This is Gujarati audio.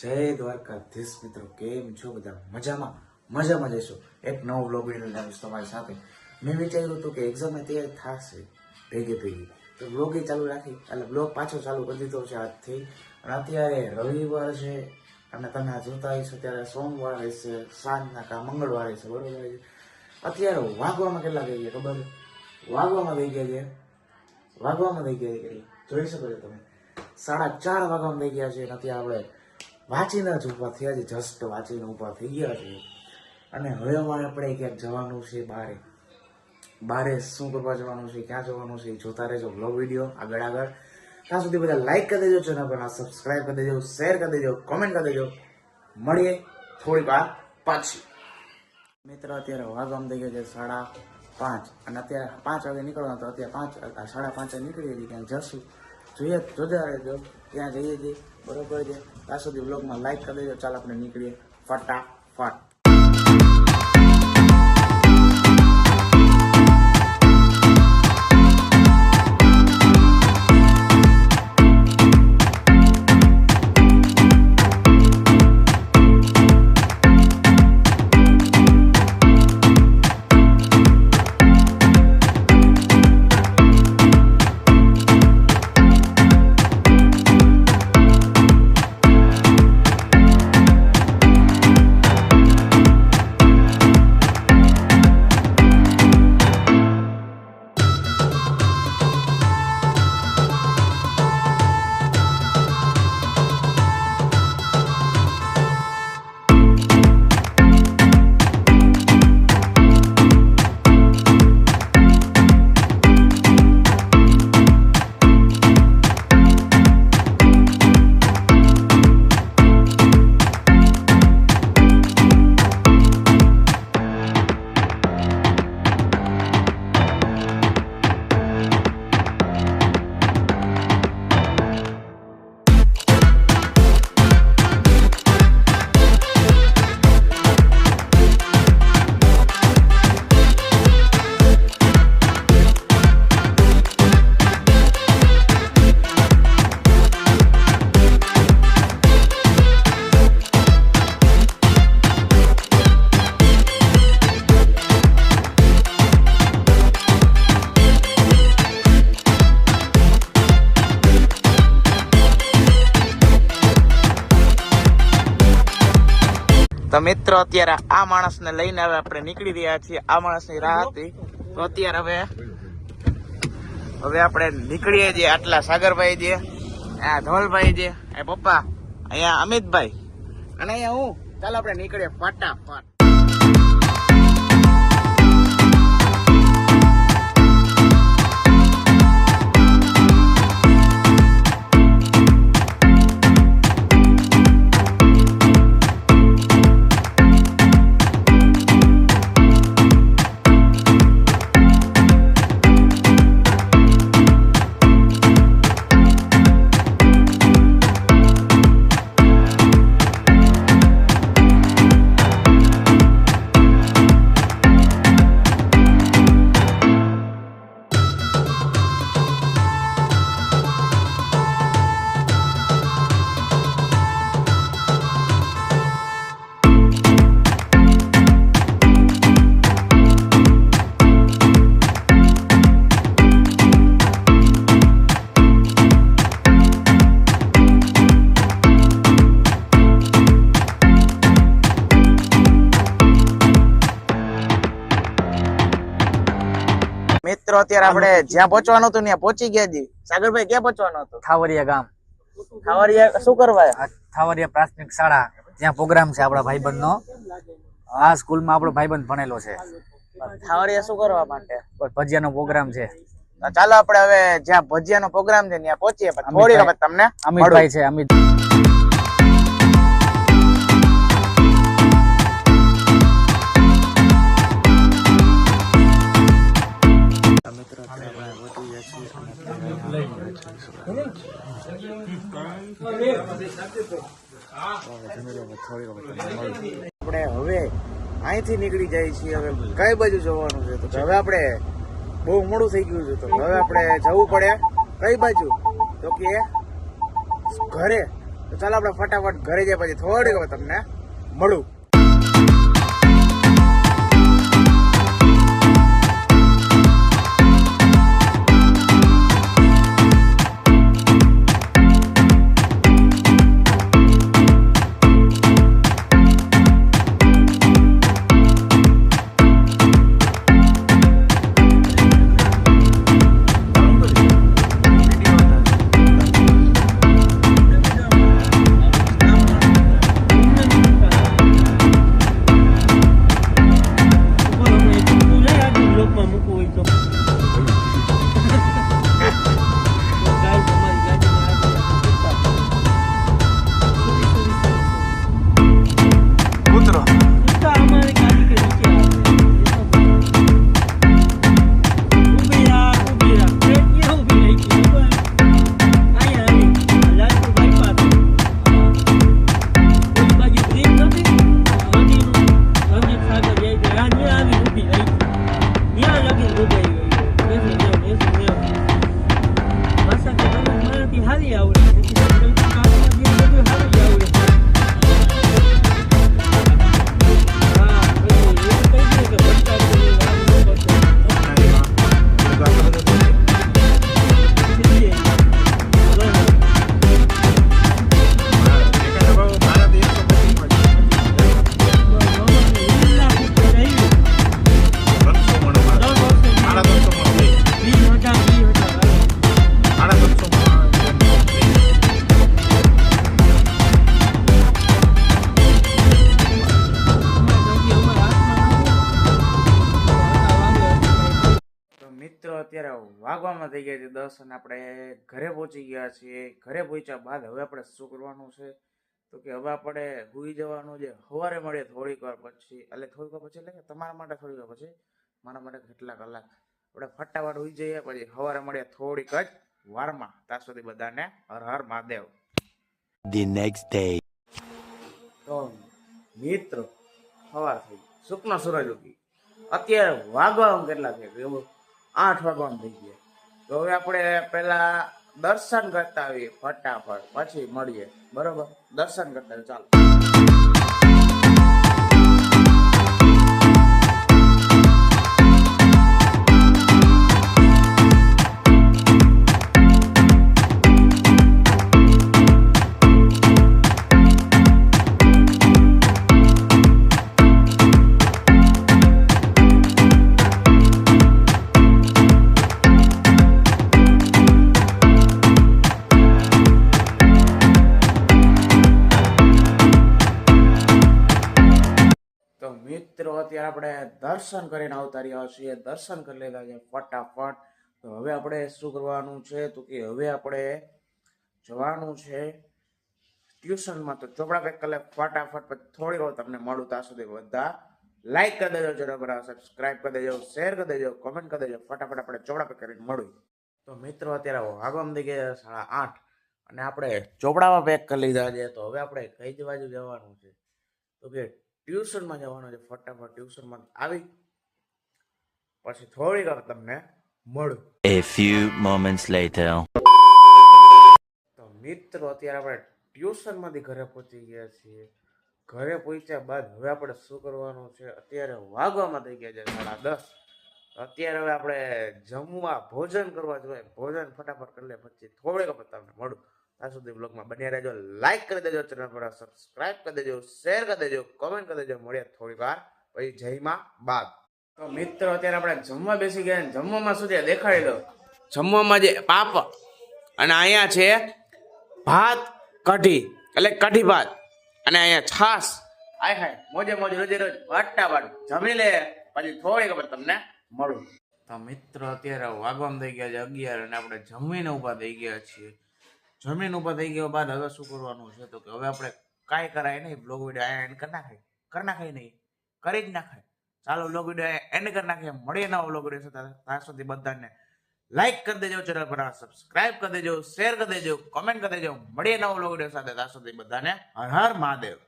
જય દ્વારકાધીશ મિત્રો, કેમ છો બધા? મજામાં જઈશું. એક નવો બ્લોગ વિડીયો લાવીશ તમારી સાથે. મેં વિચાર્યું હતું કે એક્ઝામ તૈયાર થશે ભેગી તો બ્લોગ ચાલુ રાખી, એટલે બ્લોગ પાછો ચાલુ કરી દીધો છે આજથી. અને અત્યારે રવિવાર છે અને તમે આ જોતા હશો ત્યારે સોમવાર હશે, સાંજના કા મંગળવાર હશે, બરોબર છે. અત્યારે વાગવામાં કેટલા થઈ ગયા ખબર? વાગવામાં થઈ ગયા છે જોઈ શકો છો તમે, 4:30 વાગવામાં થઈ ગયા છે. નથી આપણે વાંચીને જ ઊભા થયા છે, જસ્ટ વાંચીને ઊભા થઈ ગયા છે. અને હવે અમારે આપણે ક્યાંક જવાનું છે બારે શું કરવા જવાનું છે, ક્યાં જવાનું છે, જોતા રહેજો બ્લોગ વિડીયો આગળ. ત્યાં સુધી બધા લાઈક કરી દેજો, ચેનલ પર સબસ્ક્રાઈબ કરી દેજો, શેર કરી દેજો, કોમેન્ટ કરી દેજો. મળીએ થોડી વાર પાછી. મિત્રો અત્યારે વાગવામાં થઈ ગયા છે 5:30 અને અત્યારે 5 વાગે નીકળવાનું, તો અત્યારે 5:30 નીકળીએ છીએ. ક્યાંક જશું, જોતા રહેજો ત્યાં જઈએ છીએ, બરોબર છે. ત્યાં સુધી બ્લોગમાં લાઈક કરી દેજો. ચાલ આપણે નીકળીએ ફટાફટ. તો મિત્રો અત્યારે આ માણસને લઈને હવે આપણે નીકળી રહ્યા છીએ. આ માણસની રાહ હતી, તો અત્યારે હવે આપણે નીકળીએ છીએ. આટલા સાગરભાઈ છે, આ ધવલભાઈ છે, આ પપ્પા, અહીંયા અમિતભાઈ અને અહીંયા હું. ચાલો આપણે નીકળીએ ફટાફટ. મિત્રો અત્યારે આપણે જ્યાં પહોંચવાનું હતું ત્યાં પહોંચી ગયા છીએ. સાગરભાઈ ક્યાં પહોંચવાનું હતું? થાવરિયા ગામ. ખાવરિયા શું કરવા? થાવરિયા પ્રાથમિક શાળા, જ્યાં પ્રોગ્રામ છે આપણા ભાઈબંધ નો. આ સ્કૂલમાં આપણો ભાઈબંધ ભણેલો છે. ખાવરિયા શું કરવા માટે? ભજીયાનો પ્રોગ્રામ છે. ચાલો આપણે હવે જ્યાં ભજીયાનો પ્રોગ્રામ છે ત્યાં પહોંચીએ. થોડી વખત તમને અમિતભાઈ છે. અમિત મિત્રો આપણે હવે અહીંથી નીકળી જાય છીએ. હવે કઈ બાજુ જવાનું છે? તો હવે આપણે બહુ મોડું થઈ ગયું છે, તો હવે આપણે જવું પડે કઈ બાજુ? તો કે ઘરે તો ચાલો આપણે ફટાફટ ઘરે જઈએ, પછી થોડીક વાર તમને મળું. મિત્રો અત્યારે વાગવામાં થઈ ગયા છે 10 અને આપણે ઘરે પહોંચી ગયા છીએ. ઘરે પહોંચ્યા બાદ હવે આપણે શું કરવાનું છે તો કે હવે આપણે હુઈ જવાનું છે. સવારે મળીએ થોડીક વાર પછી, એટલે થોડીક વાર પછી એટલે કે તમારા માટે થોડીક વાર પછી, મારા માટે કેટલા કલાક આપણે ફટાફટ હુઈ જઈએ, પછી સવારે મળીએ થોડીક જ વારમાં. ત્યાં સુધી બધાને Har Har Mahadev. The next day. તો મિત્રો સવાર થઈ, સુખનો સૂરજ ઉગી, અત્યારે વાગવામાં કેટલા છે 8 વાગવામાં થઈ ગયા. તો હવે આપણે પેલા દર્શન કરતા આવીએ ફટાફટ, પછી મળીએ. બરોબર, દર્શન કરતા આવીએ. ચાલો. મિત્રો અત્યારે આપણે દર્શન કરીને આવતા રહ્યા છીએ. દર્શન કરી લીધા છે ફટાફટ. તો હવે આપણે શું કરવાનું છે તો કે હવે આપણે જવાનું છે ટ્યુશનમાં. તો ચોપડા પેક કરી લે ફટાફટ, પછી થોડી વાર તમને મળું. ત્યાં સુધી બધા લાઈક કરી દેજો, ચેનલ પર સબસ્ક્રાઇબ કરી દેજો, શેર કરી દેજો, કોમેન્ટ કરી દેજો. ફટાફટ આપણે ચોપડા પેક કરીને મળું. તો મિત્રો અત્યારે વાગવામાં થઈ ગયા 8:30 અને આપણે ચોપડામાં પેક કરી લીધા છે. તો હવે આપણે કઈ બાજુ જવાનું છે તો કે ટ્યુશનમાં જવાનું છે. ફટાફટ ટ્યુશનમાં આવી પછી થોડીક વાર તમને મળું. A few moments later. તો મિત્રો અત્યારે આપણે ટ્યુશનમાંથી ઘરે પહોંચી ગયા છીએ. ઘરે પહોંચ્યા બાદ હવે આપણે શું કરવાનું છે, અત્યારે વાગવામાં થઈ ગયા છે 10:30. અત્યારે હવે આપણે જમવા ભોજન કરવા જોઈએ. ભોજન ફટાફટ કરી લે પછી થોડીક વાર તમને મળું. ત્યાં સુધી બ્લોગમાં બન્યા રહેજો, લાઈક કરી દેજો, ચેનલ પર સબસ્ક્રાઇબ કરી દેજો, શેર કરી દેજો, કોમેન્ટ કરી દેજો. મળીએ થોડી વાર પછી જયમાં બાદ. તો મિત્રો અત્યારે આપણે જમવા બેસી ગયા. જમવામાં શું છે દેખાડી દો. જમવામાં જે પાપડ અને અહીંયા છે ભાત કઢી, એટલે કઢી ભાત, અને અહીંયા છાશ. આય હાય મોજે મોજ રોજે રોજ ફટાફટ જમી લે પછી થોડીક વાર તમને મળું. તો મિત્રો અત્યારે વાગવામાં થઈ ગયા છે 11 અને આપણે જમીને ઊભા થઈ ગયા છીએ. જમીન ઉપર થઈ ગયો બાદ હવે શું કરવાનું છે તો કે હવે આપણે કાંઈ કરાય નહીં. બ્લોગ વિડીયો અહીંયા એન્ડ કરી નાખાય નહીં, કરી જ નાખાય. ચાલો બ્લોગ વિડીયો એન્ડ કરી નાખીએ. મળીએ નવો બ્લોગ વિડીયો સાથે. ત્યાં સુધી બધાને લાઈક કરી દેજો, ચેનલ પર સબસ્ક્રાઇબ કરી દેજો, શેર કરી દેજો, કોમેન્ટ કરી દેજો. મળીએ નવો બ્લોગ વિડીયો સાથે. ત્યાં સુધી બધાને હર હર મહાદેવ.